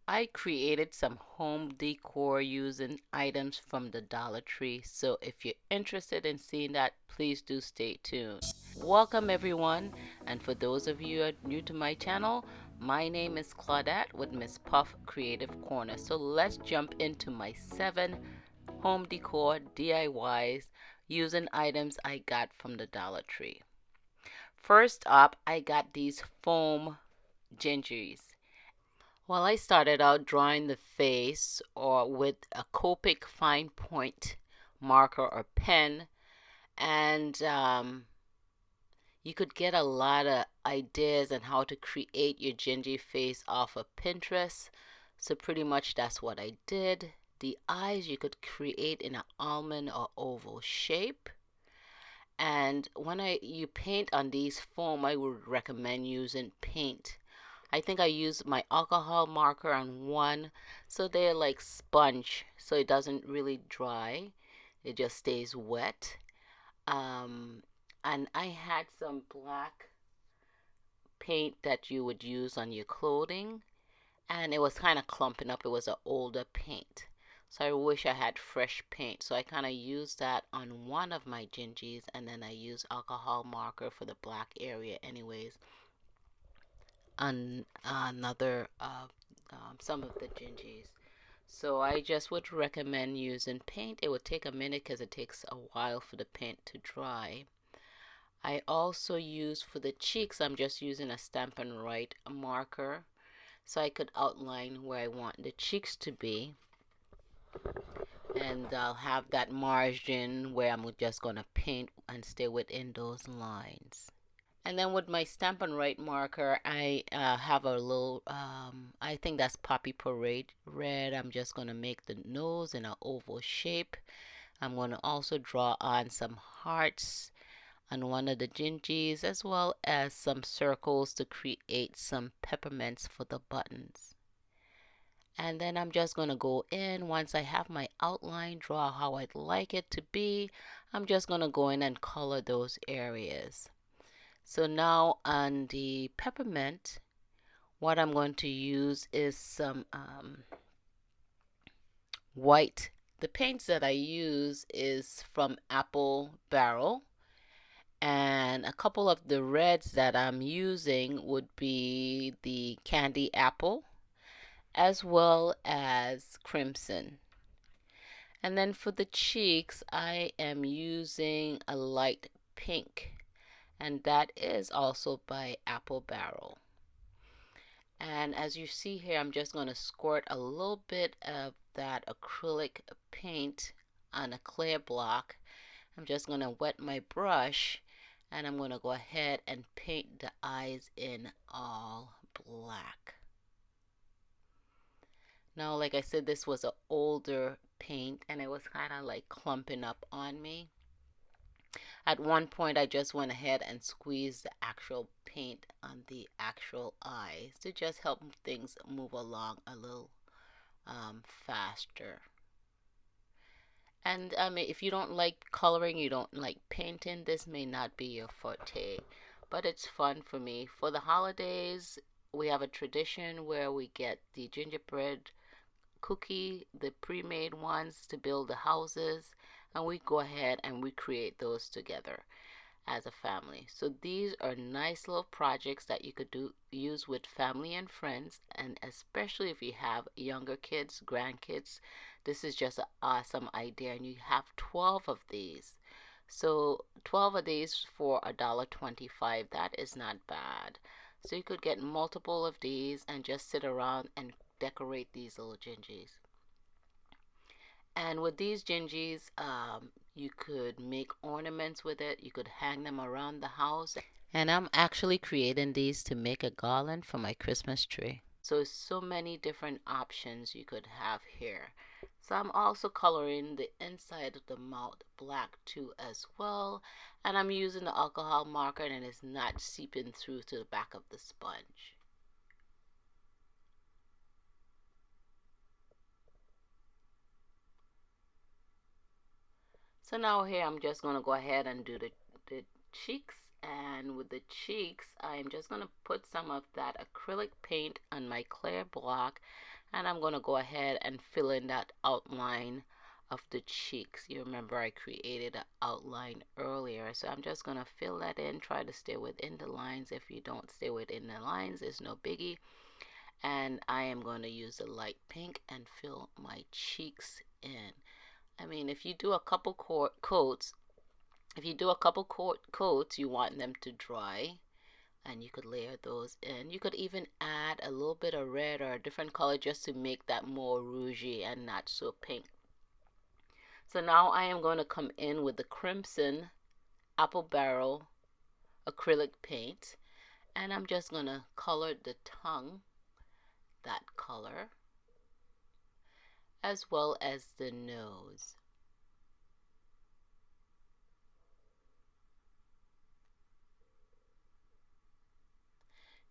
I created some home decor using items from the Dollar Tree. So if you're interested in seeing that, please do stay tuned. Welcome everyone, and for those of you who are new to my channel, my name is Claudette with Mspuff Creative Corner. So let's jump into my 7 home decor DIYs using items I got from the Dollar Tree. First up, I got these foam gingies. Well, I started out drawing the face or with a Copic fine point marker or pen, and you could get a lot of ideas on how to create your gingy face off of Pinterest. So pretty much that's what I did. The eyes you could create in an almond or oval shape. And when you paint on these foam, I would recommend using paint. I think I used my alcohol marker on one, so they're like sponge, so it doesn't really dry. It just stays wet. And I had some black paint that you would use on your clothing, and it was kind of clumping up. It was an older paint. So I wish I had fresh paint. So I kind of used that on one of my gingies, and then I used alcohol marker for the black area anyways on another some of the gingies. So I just would recommend using paint. It would take a minute because it takes a while for the paint to dry. I also use for the cheeks, I'm just using a Stampin' Write marker so I could outline where I want the cheeks to be. And I'll have that margin where I'm just going to paint and stay within those lines. And then with my Stampin' Write marker, I have a little, I think that's Poppy Parade red. I'm just going to make the nose in an oval shape. I'm going to also draw on some hearts on one of the gingies, as well as some circles to create some peppermints for the buttons. And then I'm just going to go in, once I have my outline, draw how I'd like it to be. I'm just going to go in and color those areas. So now on the peppermint, what I'm going to use is some white. The paints that I use is from Apple Barrel, and a couple of the reds that I'm using would be the candy apple as well as crimson. And then for the cheeks, I am using a light pink, and that is also by Apple Barrel. And as you see here, I'm just going to squirt a little bit of that acrylic paint on a clear block. I'm just going to wet my brush, and I'm going to go ahead and paint the eyes in all black. Now, like I said, this was an older paint, and it was kind of like clumping up on me. At one point, I just went ahead and squeezed the actual paint on the actual eyes to just help things move along a little faster. And I mean, if you don't like coloring, you don't like painting, this may not be your forte, but it's fun for me. For the holidays, we have a tradition where we get the gingerbread cookie, the pre-made ones to build the houses, and we go ahead and we create those together as a family. So these are nice little projects that you could use with family and friends, and especially if you have younger kids, grandkids, this is just an awesome idea. And you have 12 of these. So 12 of these for $1.25, that is not bad. So you could get multiple of these and just sit around and decorate these little gingies. And with these gingies, you could make ornaments with it. You could hang them around the house. And I'm actually creating these to make a garland for my Christmas tree. So many different options you could have here. So I'm also coloring the inside of the mouth black too as well. And I'm using the alcohol marker, and it's not seeping through to the back of the sponge. So now here I'm just going to go ahead and do the cheeks, and with the cheeks I'm just going to put some of that acrylic paint on my clear block, and I'm going to go ahead and fill in that outline of the cheeks. You remember I created an outline earlier, so I'm just going to fill that in. Try to stay within the lines. If you don't stay within the lines, it's no biggie. And I am going to use a light pink and fill my cheeks in. I mean, if you do a couple coats, you want them to dry, and you could layer those in. You could even add a little bit of red or a different color just to make that more rougey and not so pink. So now I am going to come in with the crimson apple barrel acrylic paint, and I'm just going to color the tongue that color, as well as the nose.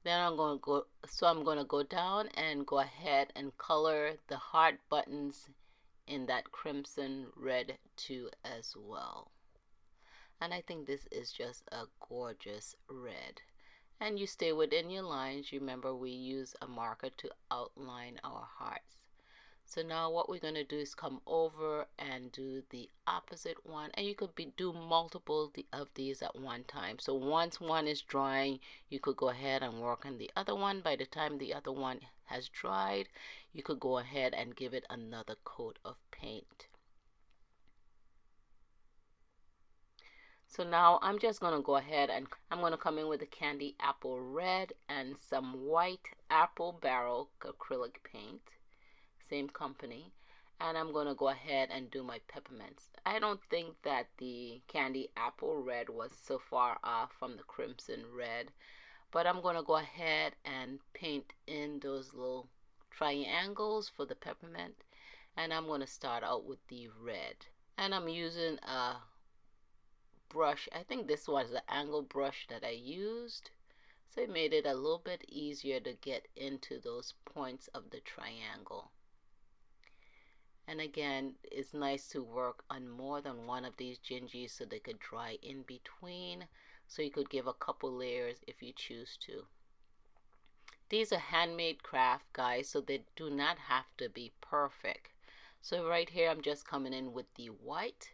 Then I'm going to go down and go ahead and color the heart buttons in that crimson red too as well. And I think this is just a gorgeous red. And you stay within your lines. Remember, we use a marker to outline our hearts. So now what we're going to do is come over and do the opposite one, and you could do multiple of these at one time. So once one is drying, you could go ahead and work on the other one. By the time the other one has dried, you could go ahead and give it another coat of paint. So now I'm just going to go ahead and I'm going to come in with the candy apple red and some white apple barrel acrylic paint, same company, and I'm going to go ahead and do my peppermints. I don't think that the candy apple red was so far off from the crimson red, but I'm going to go ahead and paint in those little triangles for the peppermint, and I'm going to start out with the red. And I'm using a brush. I think this was the angle brush that I used, so it made it a little bit easier to get into those points of the triangle. And again, it's nice to work on more than one of these gingies so they could dry in between, so you could give a couple layers if you choose to. These are handmade craft, guys, so they do not have to be perfect. So right here I'm just coming in with the white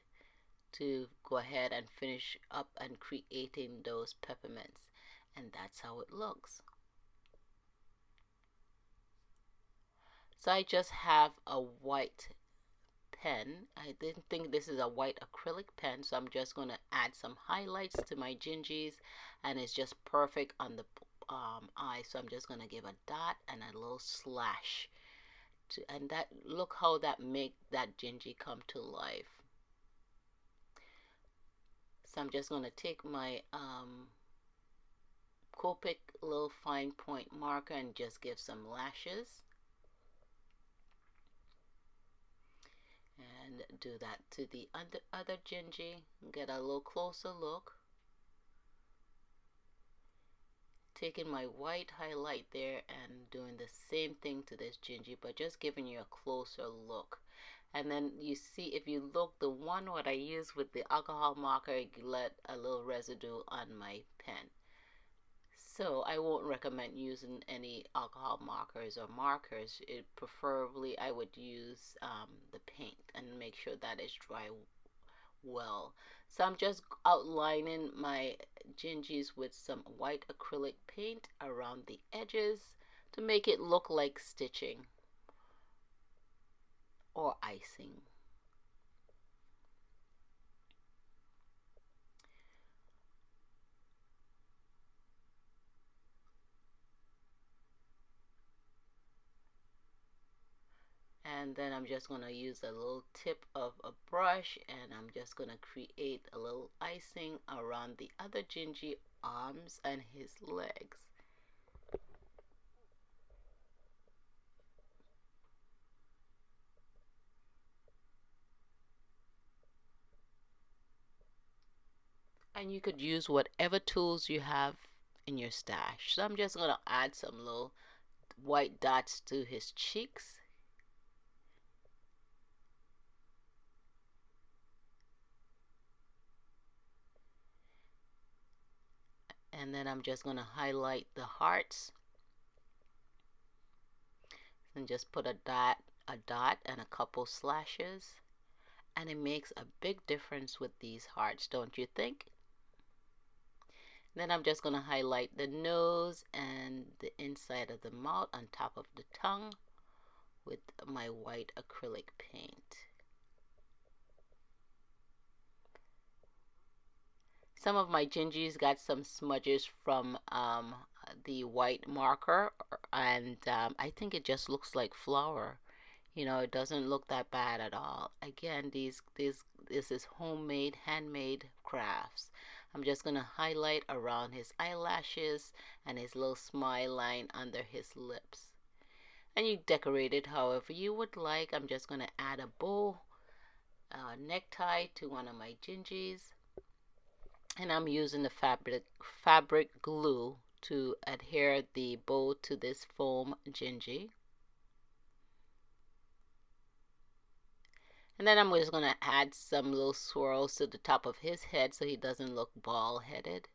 to go ahead and finish up and creating those peppermints, and that's how it looks. So I just have a white pen. I didn't think this is a white acrylic pen, so I'm just going to add some highlights to my gingies, and it's just perfect on the eye. So I'm just going to give a dot and a little slash and that, look how that make that gingy come to life. So I'm just going to take my Copic little fine point marker and just give some lashes. And do that to the other gingy. Get a little closer look. Taking my white highlight there and doing the same thing to this gingy, but just giving you a closer look. And then you see, if you look, the one what I use with the alcohol marker, it let a little residue on my pen. So I won't recommend using any alcohol markers or markers. Preferably I would use the paint and make sure that it's dry well. So I'm just outlining my gingies with some white acrylic paint around the edges to make it look like stitching or icing. And then I'm just going to use a little tip of a brush, and I'm just going to create a little icing around the other gingy arms and his legs. And you could use whatever tools you have in your stash. So I'm just going to add some little white dots to his cheeks. And then I'm just going to highlight the hearts and just put a dot and a couple slashes, and it makes a big difference with these hearts, don't you think? Then I'm just going to highlight the nose and the inside of the mouth on top of the tongue with my white acrylic paint. Some of my gingies got some smudges from the white marker, and I think it just looks like flour. You know, it doesn't look that bad at all. Again, this is homemade, handmade crafts. I'm just going to highlight around his eyelashes and his little smile line under his lips. And you decorate it however you would like. I'm just going to add a bow necktie to one of my gingies. And I'm using the fabric glue to adhere the bow to this foam gingy. And then I'm just going to add some little swirls to the top of his head so he doesn't look bald-headed.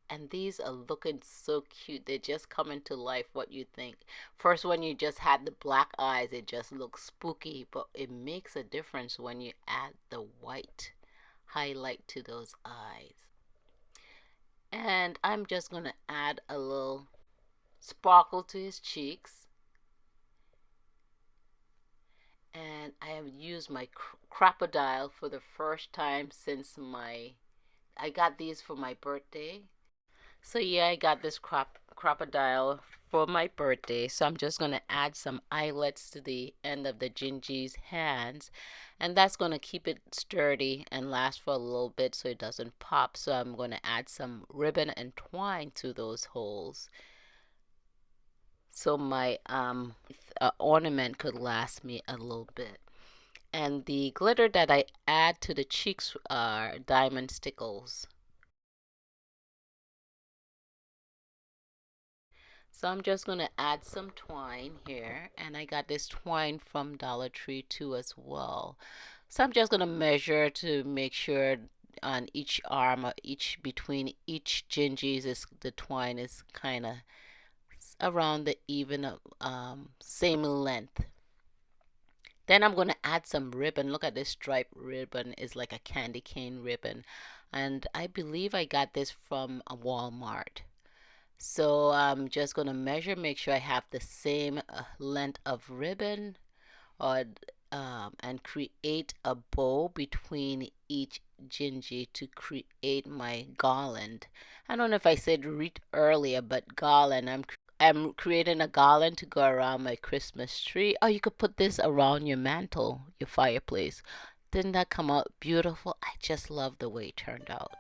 And these are looking so cute. They're just coming to life. What you think? First, when you just had the black eyes, it just looks spooky, but it makes a difference when you add the white highlight to those eyes. And I'm just going to add a little sparkle to his cheeks. And I have used my crocodile for the first time since I got these for my birthday. So yeah, I got this crocodile for my birthday. So I'm just going to add some eyelets to the end of the gingy's hands. And that's going to keep it sturdy and last for a little bit so it doesn't pop. So I'm going to add some ribbon and twine to those holes, so my ornament could last me a little bit. And the glitter that I add to the cheeks are diamond stickles. So I'm just going to add some twine here, and I got this twine from Dollar Tree too as well. So I'm just going to measure to make sure on each arm or between each gingies the twine is kind of around the even same length. Then I'm going to add some ribbon. Look at this striped ribbon. It's like a candy cane ribbon, and I believe I got this from a Walmart. So I'm just going to measure, make sure I have the same length of ribbon, or and create a bow between each gingy to create my garland. I don't know if I said earlier, but garland. I'm creating a garland to go around my Christmas tree. Or you could put this around your mantle, your fireplace. Didn't that come out beautiful? I just love the way it turned out.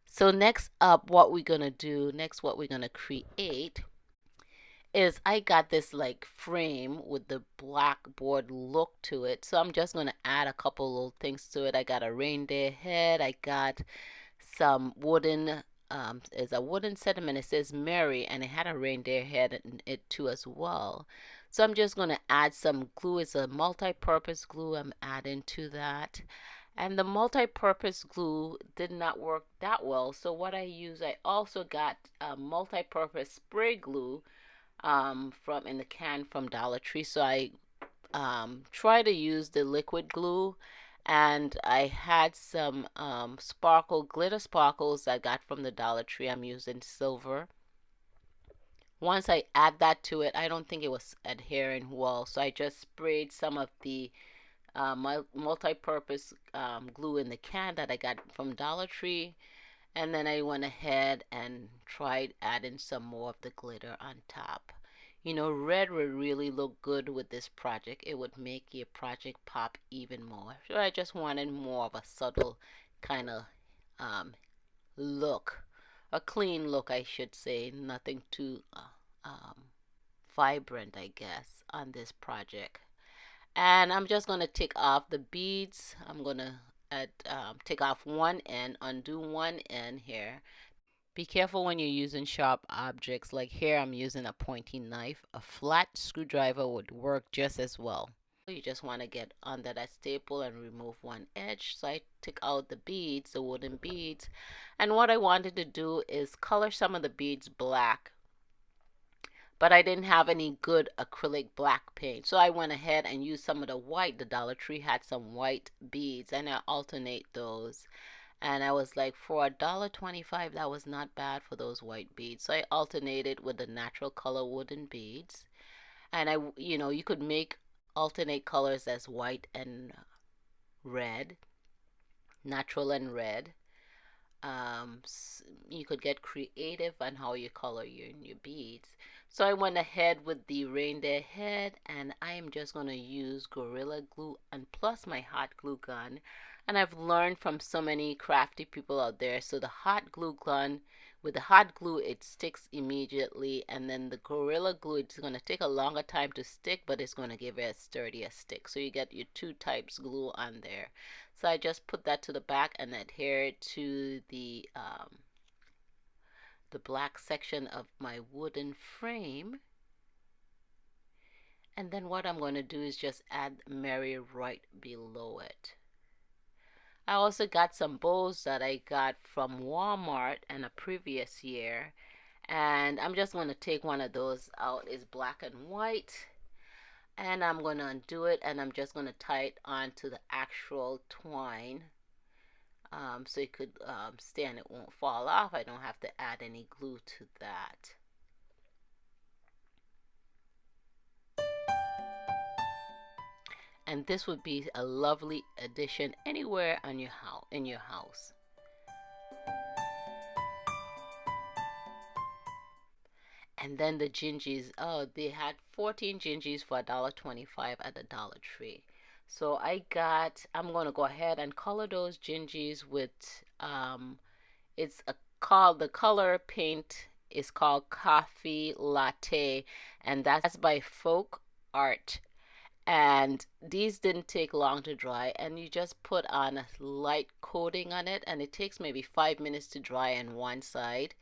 So next up, what we're going to do, what we're going to create is I got this like frame with the blackboard look to it. So I'm just going to add a couple little things to it. I got a reindeer head. I got some wooden, it's a wooden sentiment. It says Mary, and it had a reindeer head in it too as well. So I'm just going to add some glue. It's a multi-purpose glue I'm adding to that. And the multi-purpose glue did not work that well. So what I also got a multi-purpose spray glue from in the can from Dollar Tree. So I try to use the liquid glue, and I had some glitter sparkles I got from the Dollar Tree. I'm using silver. Once I add that to it, I don't think it was adhering well, so I just sprayed some of the multi-purpose glue in the can that I got from Dollar Tree, and then I went ahead and tried adding some more of the glitter on top. You know, red would really look good with this project. It would make your project pop even more. So I just wanted more of a subtle kind of look, a clean look, I should say. Nothing too vibrant, I guess, on this project. And I'm just going to take off the beads. I'm going to take off one end, undo one end here. Be careful when you're using sharp objects. Like here, I'm using a pointy knife. A flat screwdriver would work just as well. You just want to get under that staple and remove one edge. So I took out the beads, the wooden beads. And what I wanted to do is color some of the beads black. But I didn't have any good acrylic black paint. So I went ahead and used some of the white. The Dollar Tree had some white beads and I alternate those. And I was like, for $1.25, that was not bad for those white beads. So I alternated with the natural color wooden beads. And you could make alternate colors as white and red, natural and red. Um, you could get creative on how you color your beads. So I went ahead with the reindeer head, and I am just going to use Gorilla Glue and plus my hot glue gun. And I've learned from so many crafty people out there. So the hot glue gun, with the hot glue, it sticks immediately, and then the Gorilla Glue, it's going to take a longer time to stick, but it's going to give it a sturdier stick. So you get your two types glue on there. So I just put that to the back and adhere it to the black section of my wooden frame. And then what I'm going to do is just add Mary right below it. I also got some bows that I got from Walmart in a previous year. And I'm just going to take one of those out. It's black and white. And I'm going to undo it and I'm just going to tie it onto the actual twine. So it could stay and it won't fall off. I don't have to add any glue to that. And this would be a lovely addition anywhere in your house. And then the gingies, oh, they had 14 gingies for $1.25 at the Dollar Tree. So I'm going to go ahead and color those gingies with, the color paint is called Coffee Latte, and that's by Folk Art. And these didn't take long to dry, and you just put on a light coating on it, and it takes maybe 5 minutes to dry on one side.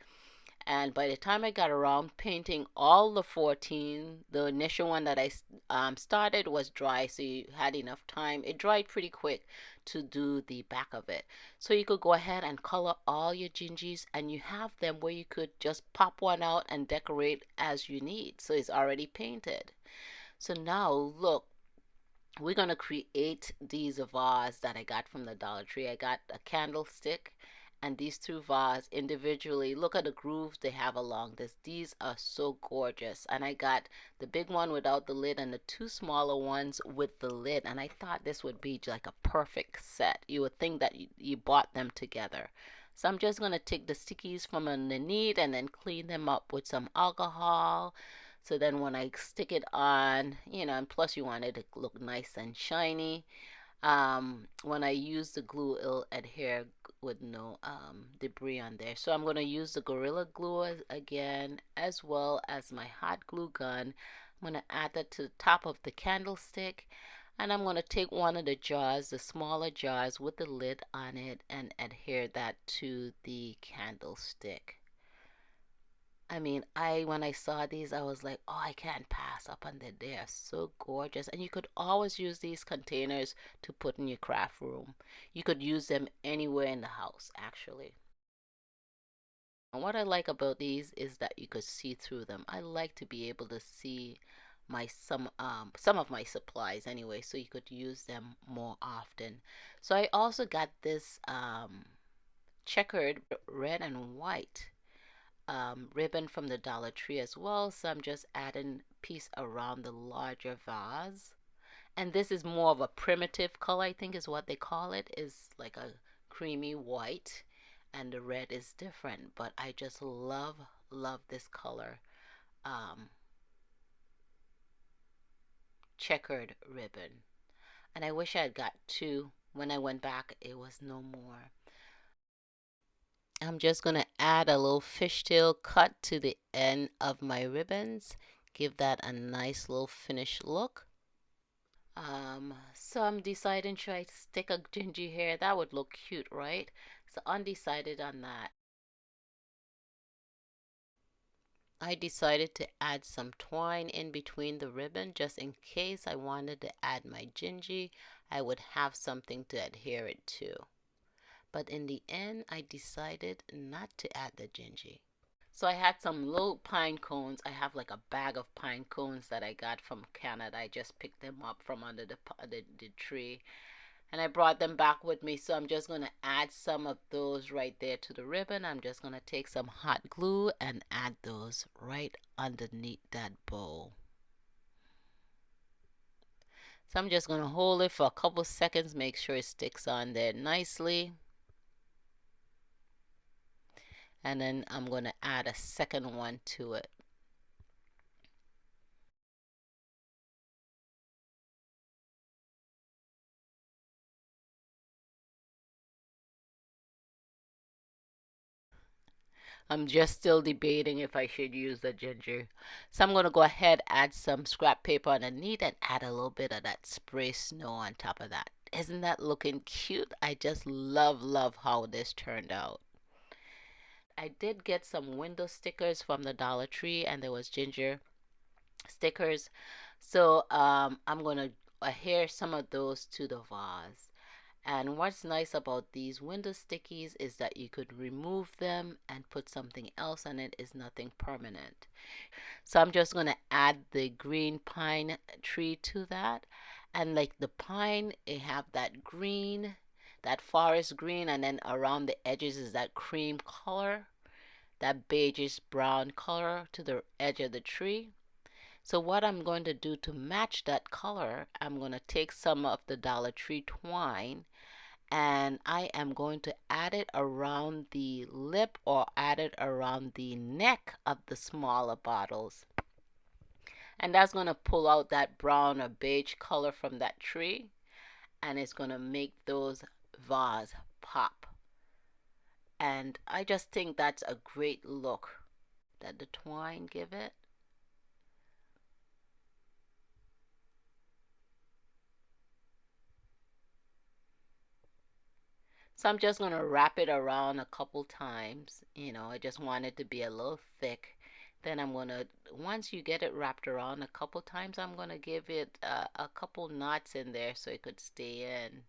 And by the time I got around painting all the 14, the initial one that I started was dry, so you had enough time. It dried pretty quick to do the back of it. So you could go ahead and color all your gingies, and you have them where you could just pop one out and decorate as you need. So it's already painted. So now look, we're going to create these vases that I got from the Dollar Tree. I got a candlestick and these two vases individually. Look at the grooves they have along this. These are so gorgeous. And I got the big one without the lid and the two smaller ones with the lid. And I thought this would be like a perfect set. You would think that you bought them together. So I'm just going to take the stickies from underneath and then clean them up with some alcohol. So then when I stick it on, and plus you want it to look nice and shiny. When I use the glue, it'll adhere with no debris on there. So I'm going to use the Gorilla Glue again, as well as my hot glue gun. I'm going to add that to the top of the candlestick. And I'm going to take one of the jars, the smaller jars with the lid on it, and adhere that to the candlestick. I mean, when I saw these, I was like, oh, I can't pass up on them. They are so gorgeous. And you could always use these containers to put in your craft room. You could use them anywhere in the house, actually. And what I like about these is that you could see through them. I like to be able to see some of my supplies anyway, so you could use them more often. So I also got this checkered red and white ribbon from the Dollar Tree as well. So I'm just adding piece around the larger vase. And this is more of a primitive color, I think is what they call it. Is like a creamy white, and the red is different. But I just love this color checkered ribbon. And I wish I had got two. When I went back, it was no more. I'm just going to add a little fishtail cut to the end of my ribbons. Give that a nice little finished look. So I'm deciding, should I stick a gingy hair? That would look cute, right? So undecided on that. I decided to add some twine in between the ribbon just in case I wanted to add my gingy. I would have something to adhere it to. But in the end, I decided not to add the gingy. So I had some little pine cones. I have like a bag of pine cones that I got from Canada. I just picked them up from under the tree. And I brought them back with me. So I'm just going to add some of those right there to the ribbon. I'm just going to take some hot glue and add those right underneath that bow. So I'm just going to hold it for a couple seconds, make sure it sticks on there nicely. And then I'm going to add a second one to it. I'm just still debating if I should use the ginger. So I'm going to go ahead, add some scrap paper underneath and add a little bit of that spray snow on top of that. Isn't that looking cute? I just love how this turned out. I did get some window stickers from the Dollar Tree and there was ginger stickers. So I'm going to adhere some of those to the vase. And what's nice about these window stickies is that you could remove them and put something else on it. It's nothing permanent. So I'm just going to add the green pine tree to that. And like the pine, it have that green, that forest green, and then around the edges is that cream color, that beigeish brown color to the edge of the tree. So what I'm going to do to match that color, I'm going to take some of the Dollar Tree twine and I am going to add it around the lip or add it around the neck of the smaller bottles. And that's going to pull out that brown or beige color from that tree and it's going to make those vase pop. And I just think that's a great look that the twine give it. So I'm just going to wrap it around a couple times. I just want it to be a little thick. Then I'm going to, once you get it wrapped around a couple times, I'm going to give it a couple knots in there so it could stay in.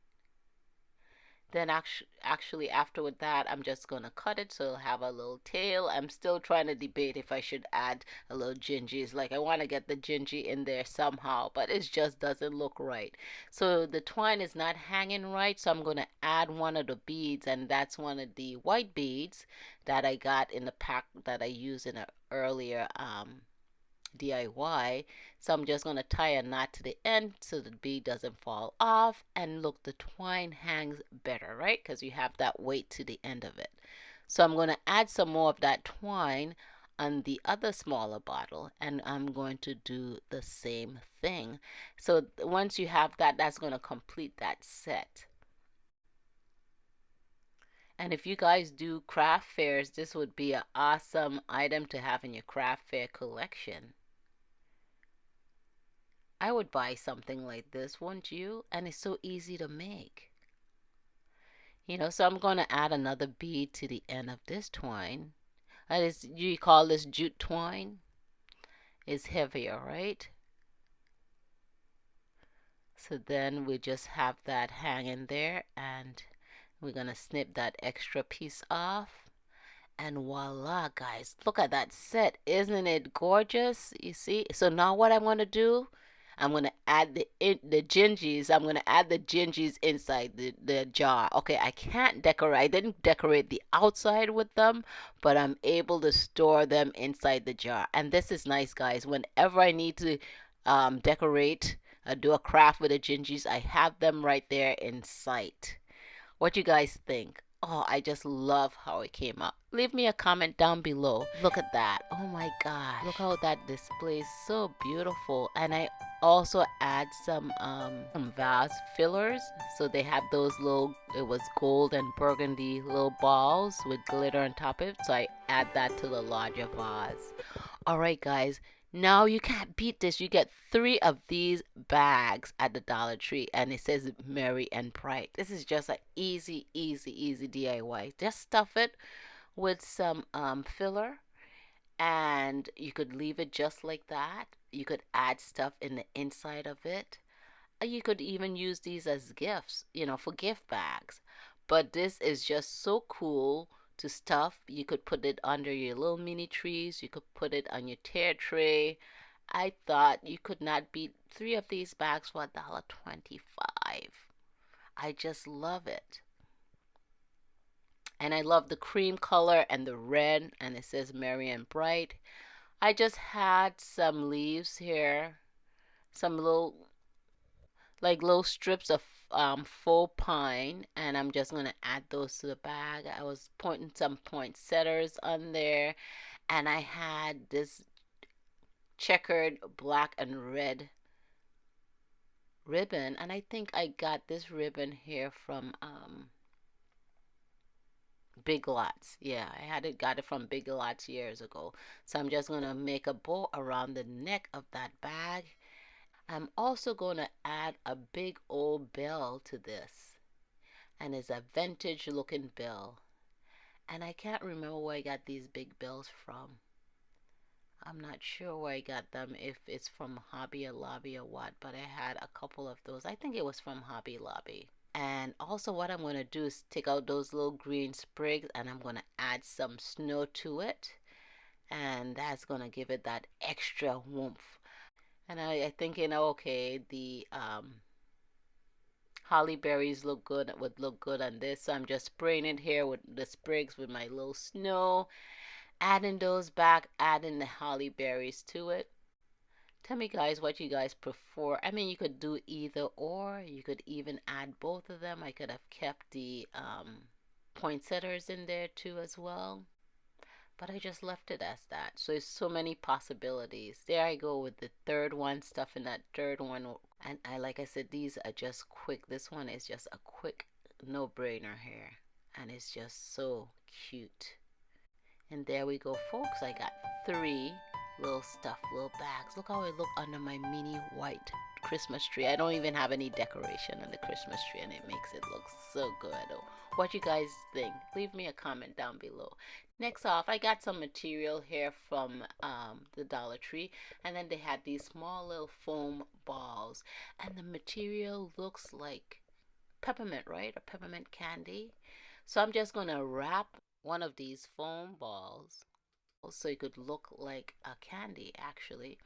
Then actually after with that, I'm just going to cut it so it'll have a little tail. I'm still trying to debate if I should add a little gingy. It's like I want to get the gingy in there somehow, but it just doesn't look right. So the twine is not hanging right, so I'm going to add one of the beads, and that's one of the white beads that I got in the pack that I used in an earlier DIY. So I'm just going to tie a knot to the end so the bead doesn't fall off. And look, the twine hangs better, right? Because you have that weight to the end of it. So I'm going to add some more of that twine on the other smaller bottle and I'm going to do the same thing. So once you have that, that's going to complete that set. And if you guys do craft fairs, this would be an awesome item to have in your craft fair collection. I would buy something like this, wouldn't you? And it's so easy to make. So I'm going to add another bead to the end of this twine. You call this jute twine. It's heavier, right? So then we just have that hanging there and we're going to snip that extra piece off. And voila, guys, look at that set. Isn't it gorgeous? You see? So now what I'm going to do, I'm going to add the gingies. I'm going to add the gingies inside the jar. Okay, I can't decorate. I didn't decorate the outside with them, but I'm able to store them inside the jar. And this is nice, guys. Whenever I need to decorate, do a craft with the gingies, I have them right there in sight. What you guys think? Oh, I just love how it came out. Leave me a comment down below. Look at that. Oh my gosh. Look how that displays so beautiful. And I also add some vase fillers. So they have those little, it was gold and burgundy little balls with glitter on top of it. So I add that to the larger vase. Alright guys, Now you can't beat this. You get 3 of these bags at the Dollar Tree, and it says Merry and Bright. This is just an easy, easy, easy DIY. Just stuff it with some filler, and you could leave it just like that. You could add stuff in the inside of it. You could even use these as gifts, for gift bags. But this is just so cool to stuff. You could put it under your little mini trees. You could put it on your tear tray. I thought you could not beat 3 of these bags for $1.25. I just love it. And I love the cream color and the red, and it says Merry and Bright. I just had some leaves here, some little strips of faux pine, and I'm just gonna add those to the bag. I was putting some poinsettias on there, and I had this checkered black and red ribbon, and I think I got this ribbon here from Big Lots. Yeah, got it from Big Lots years ago. So I'm just gonna make a bow around the neck of that bag. I'm also going to add a big old bell to this, and it's a vintage looking bell, and I can't remember where I got these big bells from. I'm not sure where I got them, if it's from Hobby Lobby or what, but I had a couple of those. I think it was from Hobby Lobby. And also what I'm going to do is take out those little green sprigs, and I'm going to add some snow to it, and that's going to give it that extra warmth. And I thinking, okay, the holly berries would look good on this. So I'm just spraying it here with the sprigs with my little snow, adding those back, adding the holly berries to it. Tell me guys what you guys prefer. I mean, you could do either or. You could even add both of them. I could have kept the poinsettias in there too as well, but I just left it as that. So there's so many possibilities. There I go with the third one, stuffing that third one. And like I said, these are just quick. This one is just a quick no-brainer here, and it's just so cute. And there we go, folks. I got 3 little bags. Look how it look under my mini white Christmas tree. I don't even have any decoration on the Christmas tree, and it makes it look so good. What you guys think? Leave me a comment down below. Next off, I got some material here from the Dollar Tree, and then they had these small little foam balls, and the material looks like peppermint, right? Or peppermint candy. So I'm just gonna wrap one of these foam balls so it could look like a candy actually,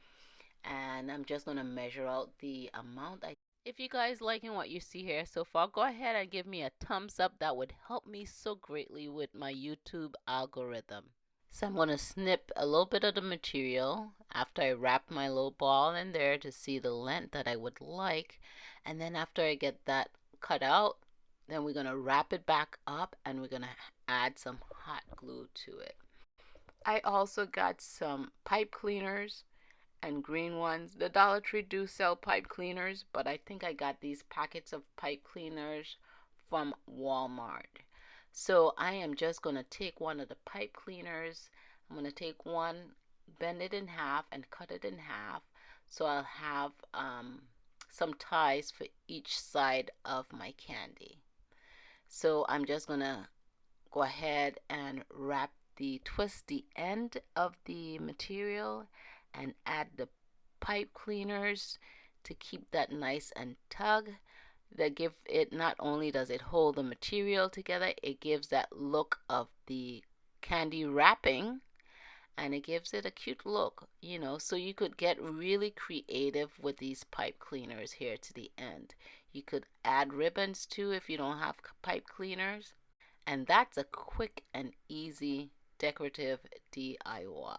and I'm just gonna measure out the amount. If you guys liking what you see here so far, go ahead and give me a thumbs up. That would help me so greatly with my YouTube algorithm. So I'm gonna snip a little bit of the material after I wrap my little ball in there to see the length that I would like, and then after I get that cut out, then we're gonna wrap it back up, and we're gonna add some hot glue to it. I also got some pipe cleaners and green ones. The Dollar Tree do sell pipe cleaners, but I think I got these packets of pipe cleaners from Walmart. So I am just going to take one of the pipe cleaners. I'm going to take one, bend it in half, and cut it in half. So I'll have some ties for each side of my candy. So I'm just going to go ahead and twist the end of the material and add the pipe cleaners to keep that nice and tug. That give it, not only does it hold the material together, it gives that look of the candy wrapping, and it gives it a cute look, so you could get really creative with these pipe cleaners here to the end. You could add ribbons too if you don't have pipe cleaners, and that's a quick and easy decorative DIY.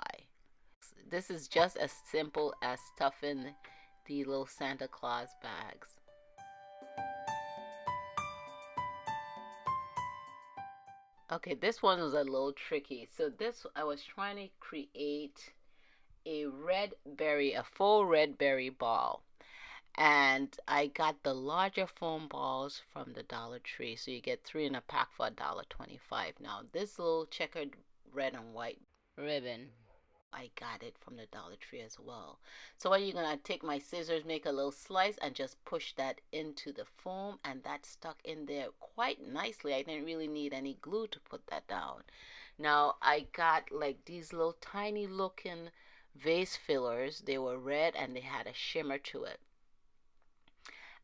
This is just as simple as stuffing the little Santa Claus bags. Okay, this one was a little tricky. So I was trying to create a full red berry ball. And I got the larger foam balls from the Dollar Tree. So you get 3 in a pack for $1.25. Now this little checkered red and white ribbon I got it from the Dollar Tree as well. So what you're gonna take my scissors, make a little slice, and just push that into the foam, and that stuck in there quite nicely. I didn't really need any glue to put that down. Now I got like these little tiny looking vase fillers. They were red and they had a shimmer to it,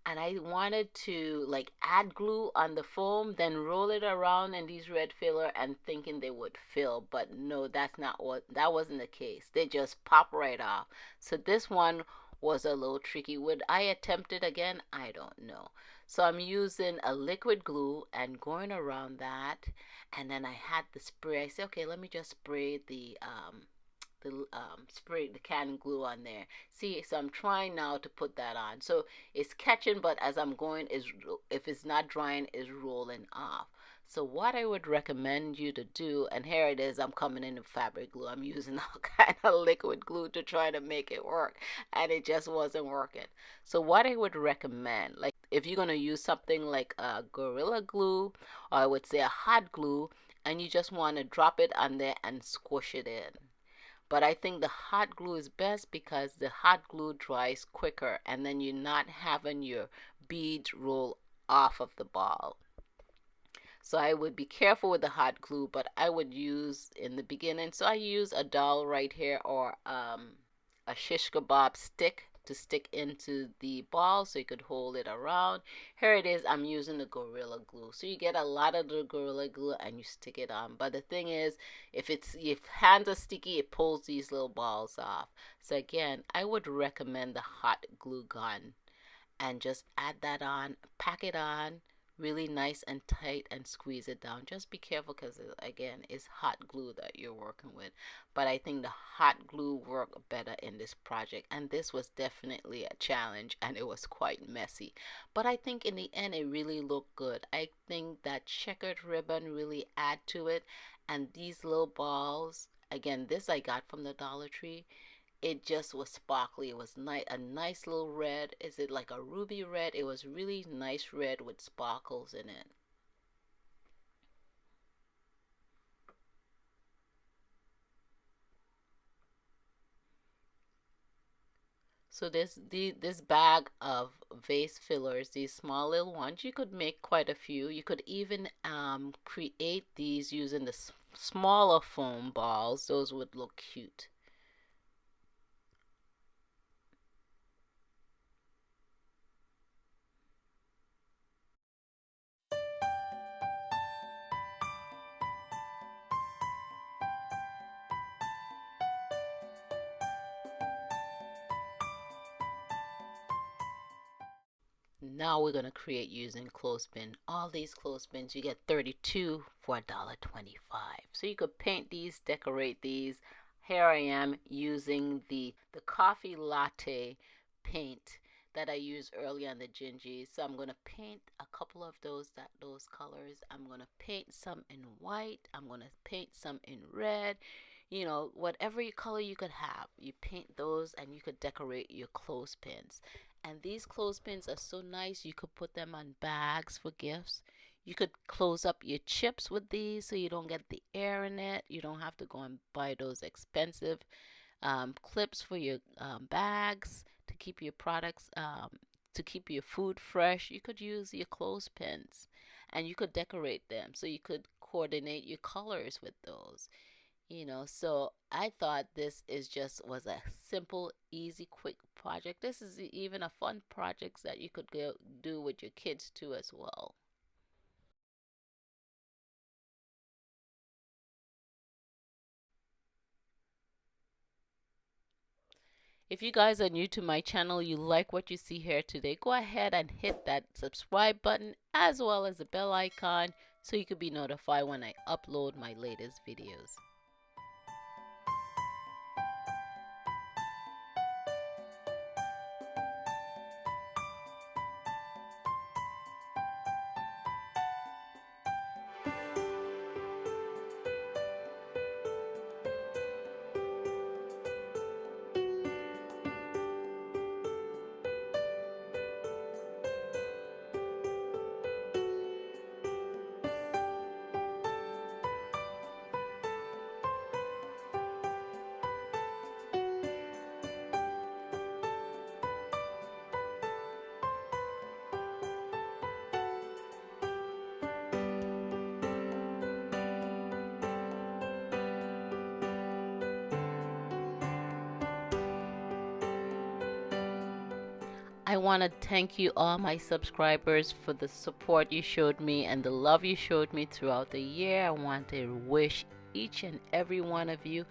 and I wanted to like add glue on the foam, then roll it around in these red filler and thinking they would fill, but no, that wasn't the case. They just pop right off. So this one was a little tricky. Would I attempt it again? I don't know. So I'm using a liquid glue and going around that, and then I had the spray. I said, okay, let me just spray the can glue on there. See, so I'm trying now to put that on. So it's catching, but as I'm going, is if it's not drying, is rolling off. So what I would recommend you to do, and here it is, I'm coming in with fabric glue. I'm using all kind of liquid glue to try to make it work, and it just wasn't working. So what I would recommend, like if you're gonna use something like a Gorilla Glue, or I would say a hot glue, and you just want to drop it on there and squish it in. But I think the hot glue is best because the hot glue dries quicker, and then you're not having your beads roll off of the ball. So I would be careful with the hot glue, but I would use in the beginning. So I use a doll right here, or a shish kebab stick to stick into the ball so you could hold it around. Here it is, I'm using the Gorilla Glue. So you get a lot of the Gorilla Glue and you stick it on. But the thing is, if hands are sticky, it pulls these little balls off. So again, I would recommend the hot glue gun, and just add that on, pack it on really nice and tight, and squeeze it down. Just be careful because again, it's hot glue that you're working with. But I think the hot glue worked better in this project, and this was definitely a challenge and it was quite messy. But I think in the end it really looked good. I think that checkered ribbon really add to it, and these little balls, again, this I got from the Dollar Tree, it just was sparkly. It was a nice little red. Is it like a ruby red? It was really nice red with sparkles in it. So this bag of vase fillers, these small little ones, you could make quite a few. You could even create these using the smaller foam balls. Those would look cute. Now we're going to create using clothespin. All these clothespins, you get 32 for $1.25. So you could paint these, decorate these. Here I am using the coffee latte paint that I used earlier on the gingies. So I'm going to paint a couple of those colors. I'm going to paint some in white. I'm going to paint some in red. You know, whatever color you could have, you paint those and you could decorate your clothespins. And these clothespins are so nice. You could put them on bags for gifts. You could close up your chips with these so you don't get the air in it. You don't have to go and buy those expensive clips for your bags to keep your products, to keep your food fresh. You could use your clothespins and you could decorate them. So you could coordinate your colors with those. So I thought this was a simple, easy, quick project. This is even a fun project that you could go do with your kids too as well. If you guys are new to my channel, you like what you see here today, go ahead and hit that subscribe button as well as the bell icon so you could be notified when I upload my latest videos. I want to thank you all my subscribers for the support you showed me and the love you showed me throughout the year. I want to wish each and every one of you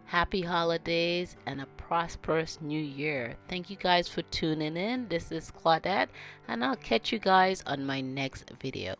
happy holidays and a prosperous new year. Thank you guys for tuning in. This is Claudette, and I'll catch you guys on my next video.